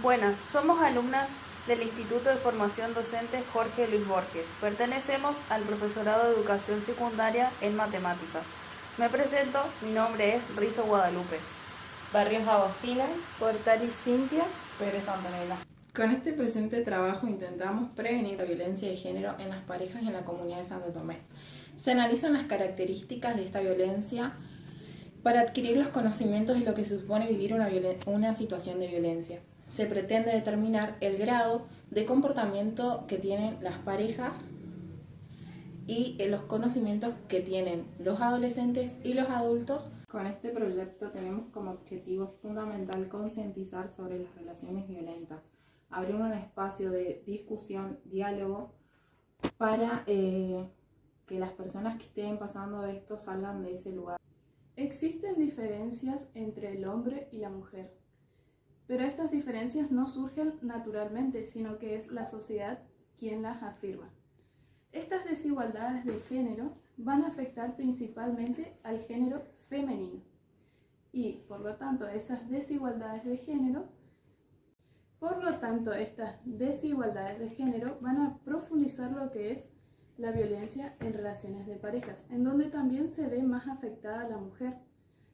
Buenas, somos alumnas del Instituto de Formación Docente Jorge Luis Borges. Pertenecemos al profesorado de Educación Secundaria en Matemáticas. Me presento, mi nombre es Rizo Guadalupe. Barrios Agostina, Portari Cintia, Pérez Antonella. Con este presente trabajo intentamos prevenir la violencia de género en las parejas y en la comunidad de Santo Tomé. Se analizan las características de esta violencia para adquirir los conocimientos de lo que se supone vivir una situación de violencia. Se pretende determinar el grado de comportamiento que tienen las parejas y los conocimientos que tienen los adolescentes y los adultos. Con este proyecto tenemos como objetivo fundamental concientizar sobre las relaciones violentas, abrir un espacio de discusión, diálogo, para que las personas que estén pasando esto salgan de ese lugar. Existen diferencias entre el hombre y la mujer, pero estas diferencias no surgen naturalmente, sino que es la sociedad quien las afirma. Estas desigualdades de género van a afectar principalmente al género femenino y, por lo tanto, estas desigualdades de género van a profundizar lo que es la violencia en relaciones de parejas, en donde también se ve más afectada la mujer.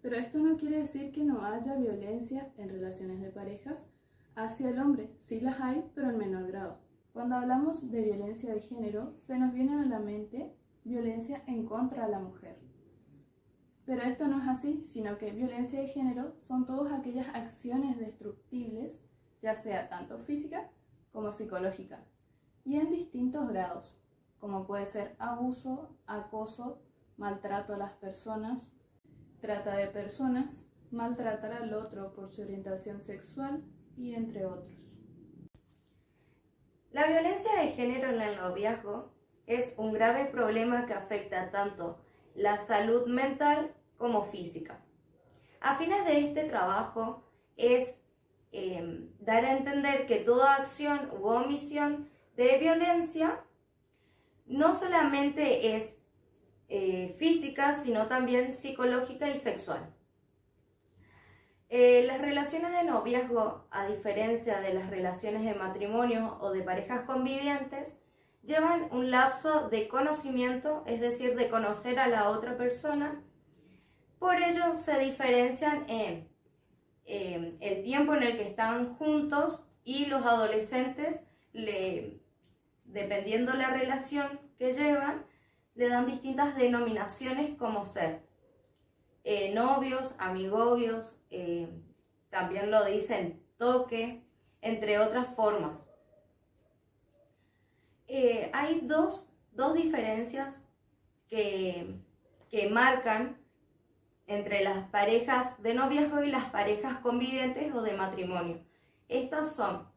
Pero esto no quiere decir que no haya violencia en relaciones de parejas hacia el hombre. Sí las hay, pero en menor grado. Cuando hablamos de violencia de género, se nos viene a la mente violencia en contra de la mujer. Pero esto no es así, sino que violencia de género son todas aquellas acciones destructibles, ya sea tanto física como psicológica, y en distintos grados, como puede ser abuso, acoso, maltrato a las personas, trata de personas, maltratar al otro por su orientación sexual y entre otros. La violencia de género en el noviazgo es un grave problema que afecta tanto la salud mental como física. A fines de este trabajo es dar a entender que toda acción u omisión de violencia no solamente es física, sino también psicológica y sexual. Las relaciones de noviazgo, a diferencia de las relaciones de matrimonio o de parejas convivientes, llevan un lapso de conocimiento, es decir, de conocer a la otra persona. Por ello se diferencian en el tiempo en el que están juntos, y los adolescentes, dependiendo la relación que llevan, le dan distintas denominaciones como ser novios, amigobios, también lo dicen toque, entre otras formas. Hay dos diferencias que marcan entre las parejas de noviazgo y las parejas convivientes o de matrimonio. Estas son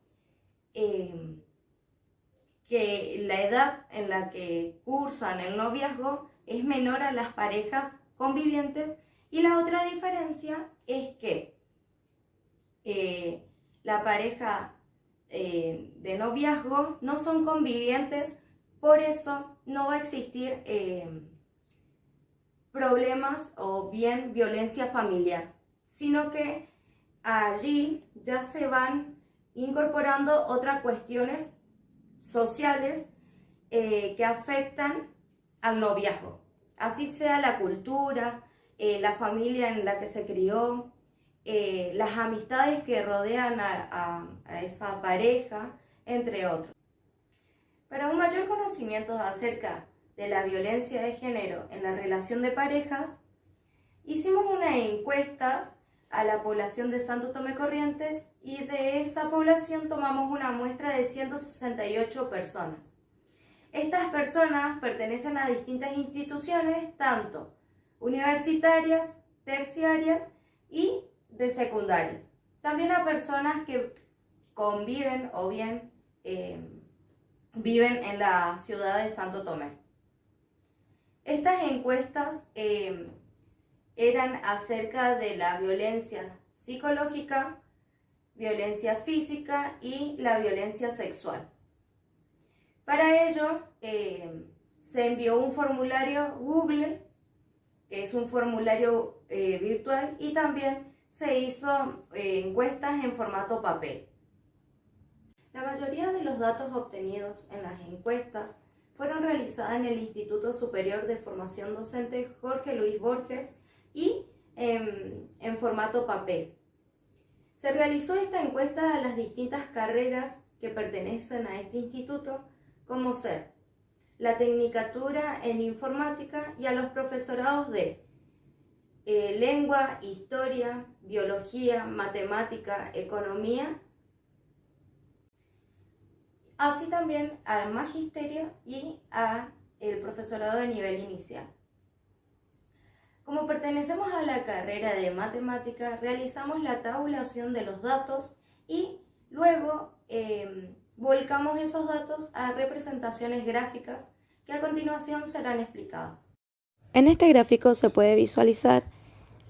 que la edad en la que cursan el noviazgo es menor a las parejas convivientes, y la otra diferencia es que la pareja de noviazgo no son convivientes, por eso no va a existir problemas o bien violencia familiar, sino que allí ya se van incorporando otras cuestiones sociales que afectan al noviazgo, así sea la cultura, la familia en la que se crió, las amistades que rodean a esa pareja, entre otros. Para un mayor conocimiento acerca de la violencia de género en la relación de parejas, hicimos unas encuestas a la población de Santo Tomé Corrientes, y de esa población tomamos una muestra de 168 personas. Estas personas pertenecen a distintas instituciones, tanto universitarias, terciarias y de secundarias. También a personas que conviven o bien viven en la ciudad de Santo Tomé. Estas encuestas eran acerca de la violencia psicológica, violencia física y la violencia sexual. Para ello se envió un formulario Google, que es un formulario virtual, y también se hizo encuestas en formato papel. La mayoría de los datos obtenidos en las encuestas fueron realizadas en el Instituto Superior de Formación Docente Jorge Luis Borges y en formato papel. Se realizó esta encuesta a las distintas carreras que pertenecen a este instituto, como ser la Tecnicatura en Informática y a los profesorados de Lengua, Historia, Biología, Matemática, Economía, así también al Magisterio y al profesorado de nivel inicial. Como pertenecemos a la carrera de Matemática, realizamos la tabulación de los datos y luego volcamos esos datos a representaciones gráficas que a continuación serán explicadas. En este gráfico se puede visualizar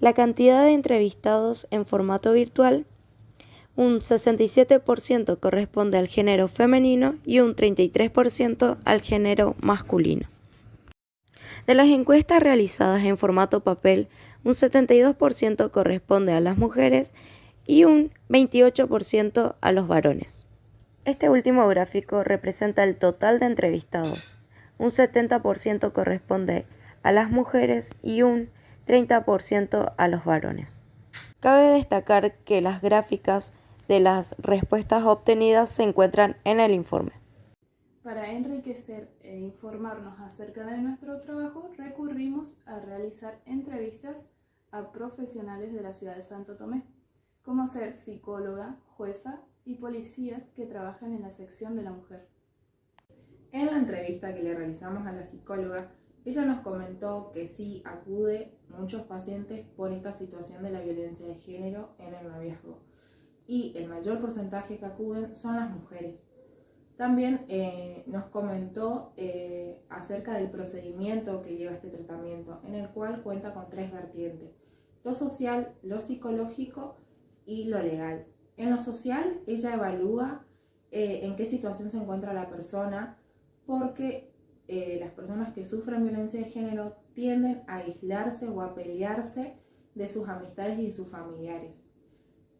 la cantidad de entrevistados en formato virtual. Un 67% corresponde al género femenino y un 33% al género masculino. De las encuestas realizadas en formato papel, un 72% corresponde a las mujeres y un 28% a los varones. Este último gráfico representa el total de entrevistados. Un 70% corresponde a las mujeres y un 30% a los varones. Cabe destacar que las gráficas de las respuestas obtenidas se encuentran en el informe. Para enriquecer e informarnos acerca de nuestro trabajo, recurrimos a realizar entrevistas a profesionales de la ciudad de Santo Tomé, como ser psicóloga, jueza y policías que trabajan en la sección de la mujer. En la entrevista que le realizamos a la psicóloga, ella nos comentó que sí acude muchos pacientes por esta situación de la violencia de género en el noviazgo y el mayor porcentaje que acuden son las mujeres. También nos comentó acerca del procedimiento que lleva este tratamiento, en el cual cuenta con 3 vertientes: lo social, lo psicológico y lo legal. En lo social, ella evalúa en qué situación se encuentra la persona, porque las personas que sufren violencia de género tienden a aislarse o a pelearse de sus amistades y de sus familiares.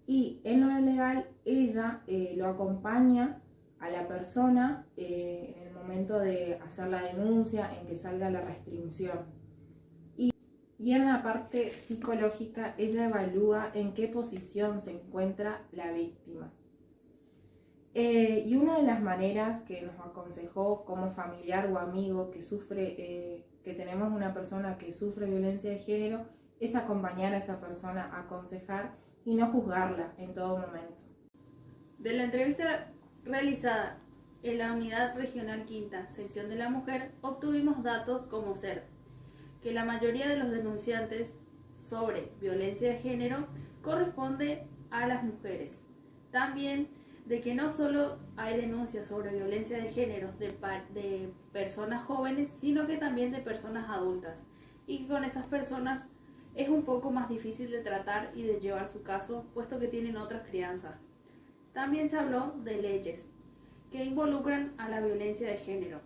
Y en lo legal, ella lo acompaña a la persona en el momento de hacer la denuncia, en que salga la restricción. Y en la parte psicológica, ella evalúa en qué posición se encuentra la víctima. Y una de las maneras que nos aconsejó como familiar o amigo que tenemos una persona que sufre violencia de género, es acompañar a esa persona, aconsejar y no juzgarla en todo momento. De la entrevista realizada en la Unidad Regional Quinta, Sección de la Mujer, obtuvimos datos como ser que la mayoría de los denunciantes sobre violencia de género corresponde a las mujeres. También de que no solo hay denuncias sobre violencia de género de personas jóvenes, sino que también de personas adultas, y que con esas personas es un poco más difícil de tratar y de llevar su caso, puesto que tienen otras crianzas. También se habló de leyes que involucran a la violencia de género.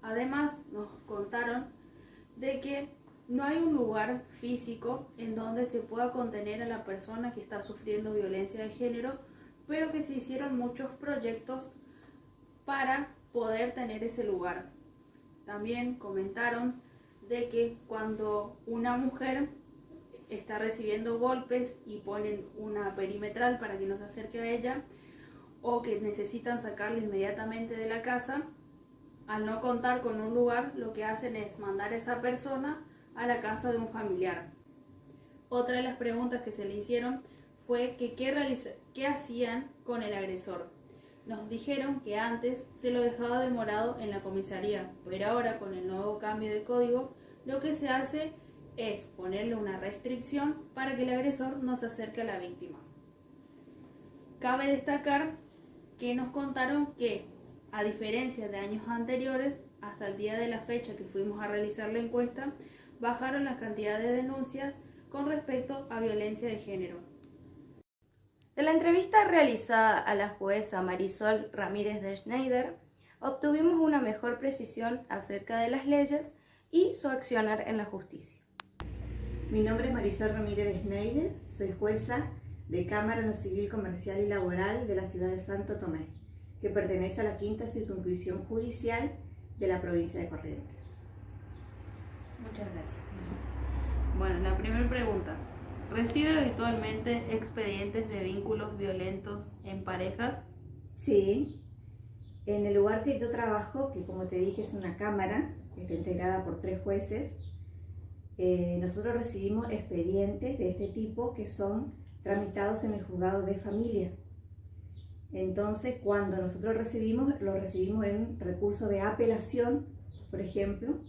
Además, nos contaron de que no hay un lugar físico en donde se pueda contener a la persona que está sufriendo violencia de género, pero que se hicieron muchos proyectos para poder tener ese lugar. También comentaron de que cuando una mujer está recibiendo golpes y ponen una perimetral para que no se acerque a ella, o que necesitan sacarla inmediatamente de la casa, al no contar con un lugar, lo que hacen es mandar a esa persona a la casa de un familiar. Otra de las preguntas que se le hicieron fue que qué hacían con el agresor. Nos dijeron que antes se lo dejaba demorado en la comisaría, pero ahora con el nuevo cambio de código, lo que se hace es ponerle una restricción para que el agresor no se acerque a la víctima. Cabe destacar que nos contaron que, a diferencia de años anteriores, hasta el día de la fecha que fuimos a realizar la encuesta, bajaron la cantidad de denuncias con respecto a violencia de género. De la entrevista realizada a la jueza Marisol Ramírez de Schneider, obtuvimos una mejor precisión acerca de las leyes y su accionar en la justicia. Mi nombre es Marisol Ramírez de Schneider, soy jueza de Cámara en lo Civil, Comercial y Laboral de la ciudad de Santo Tomé. que pertenece a la Quinta Circunscripción Judicial de la provincia de Corrientes. Muchas gracias. Bueno, la primera pregunta. ¿Recibe habitualmente expedientes de vínculos violentos en parejas? Sí, en el lugar que yo trabajo, que como te dije es una cámara, que está integrada por 3 jueces, nosotros recibimos expedientes de este tipo que son tramitados en el juzgado de familia. Entonces, cuando nosotros lo recibimos en recurso de apelación, por ejemplo,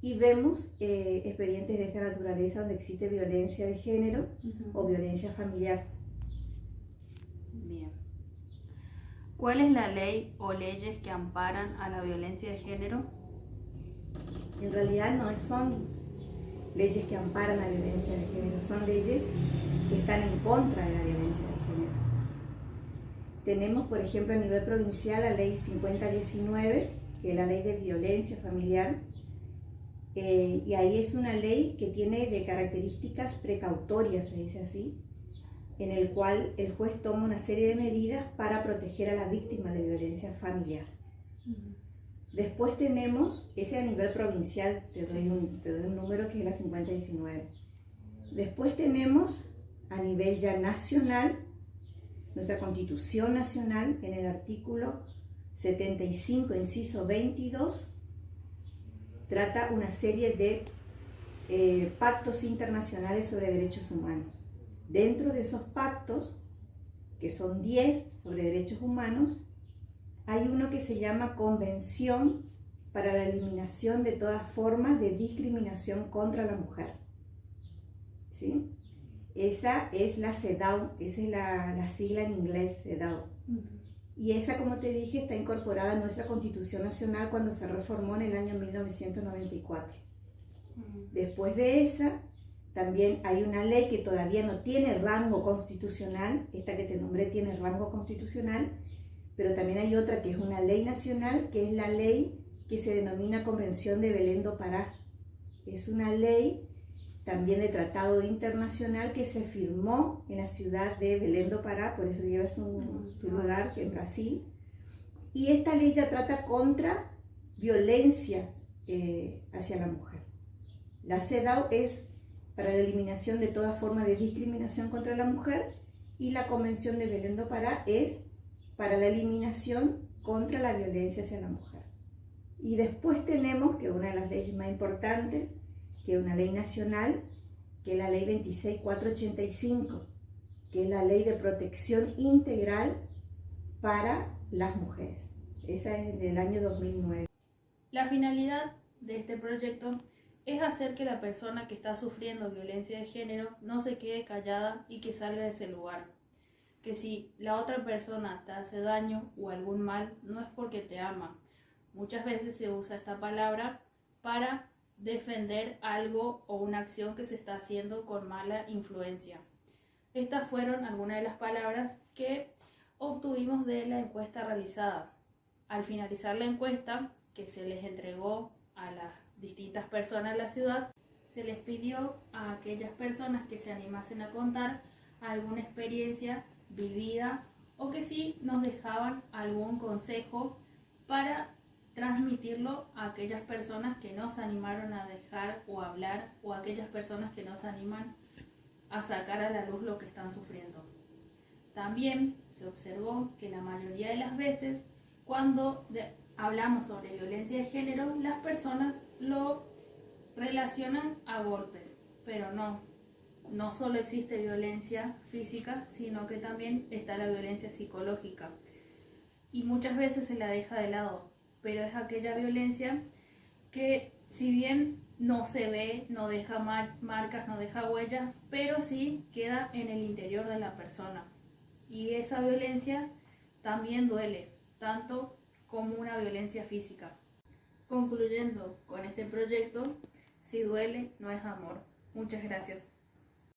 y vemos expedientes de esta naturaleza donde existe violencia de género o violencia familiar. Bien. ¿Cuál es la ley o leyes que amparan a la violencia de género? En realidad no son leyes que amparan la violencia de género, son leyes que están en contra de la violencia de género. Tenemos, por ejemplo, a nivel provincial la ley 5019, que es la ley de violencia familiar, y ahí es una ley que tiene de características precautorias, se dice así, en el cual el juez toma una serie de medidas para proteger a la víctima de violencia familiar. Después tenemos, ese a nivel provincial, te doy un número que es la 5019. Después tenemos a nivel ya nacional, nuestra Constitución Nacional, en el artículo 75, inciso 22, trata una serie de pactos internacionales sobre derechos humanos. Dentro de esos pactos, que son 10 sobre derechos humanos, hay uno que se llama Convención para la Eliminación de todas formas de discriminación contra la mujer. ¿Sí? Esa es la CEDAW, esa es la sigla en inglés, CEDAW. Y esa, como te dije, está incorporada en nuestra Constitución Nacional cuando se reformó en el año 1994. Después de esa, también hay una ley que todavía no tiene rango constitucional, esta que te nombré tiene rango constitucional, pero también hay otra que es una ley nacional, que es la ley que se denomina Convención de Belén do Pará. Es una ley también de tratado internacional que se firmó en la ciudad de Belém do Pará, por eso lleva su lugar, que en Brasil. Y esta ley ya trata contra violencia hacia la mujer. La CEDAW es para la eliminación de toda forma de discriminación contra la mujer, y la Convención de Belém do Pará es para la eliminación contra la violencia hacia la mujer. Y después tenemos que una de las leyes más importantes, que es una ley nacional, que es la ley 26485, que es la ley de protección integral para las mujeres. Esa es del año 2009. La finalidad de este proyecto es hacer que la persona que está sufriendo violencia de género no se quede callada y que salga de ese lugar. Que si la otra persona te hace daño o algún mal, no es porque te ama. Muchas veces se usa esta palabra para defender algo o una acción que se está haciendo con mala influencia. Estas fueron algunas de las palabras que obtuvimos de la encuesta realizada. Al finalizar la encuesta, que se les entregó a las distintas personas de la ciudad, se les pidió a aquellas personas que se animasen a contar alguna experiencia vivida o que sí nos dejaban algún consejo para transmitirlo a aquellas personas que no se animaron a dejar o hablar, o a aquellas personas que no se animan a sacar a la luz lo que están sufriendo. También se observó que la mayoría de las veces cuando hablamos sobre violencia de género, las personas lo relacionan a golpes, pero no solo existe violencia física, sino que también está la violencia psicológica. Y muchas veces se la deja de lado, pero es aquella violencia que si bien no se ve, no deja marcas, no deja huellas, pero sí queda en el interior de la persona. Y esa violencia también duele, tanto como una violencia física. Concluyendo con este proyecto, si duele, no es amor. Muchas gracias.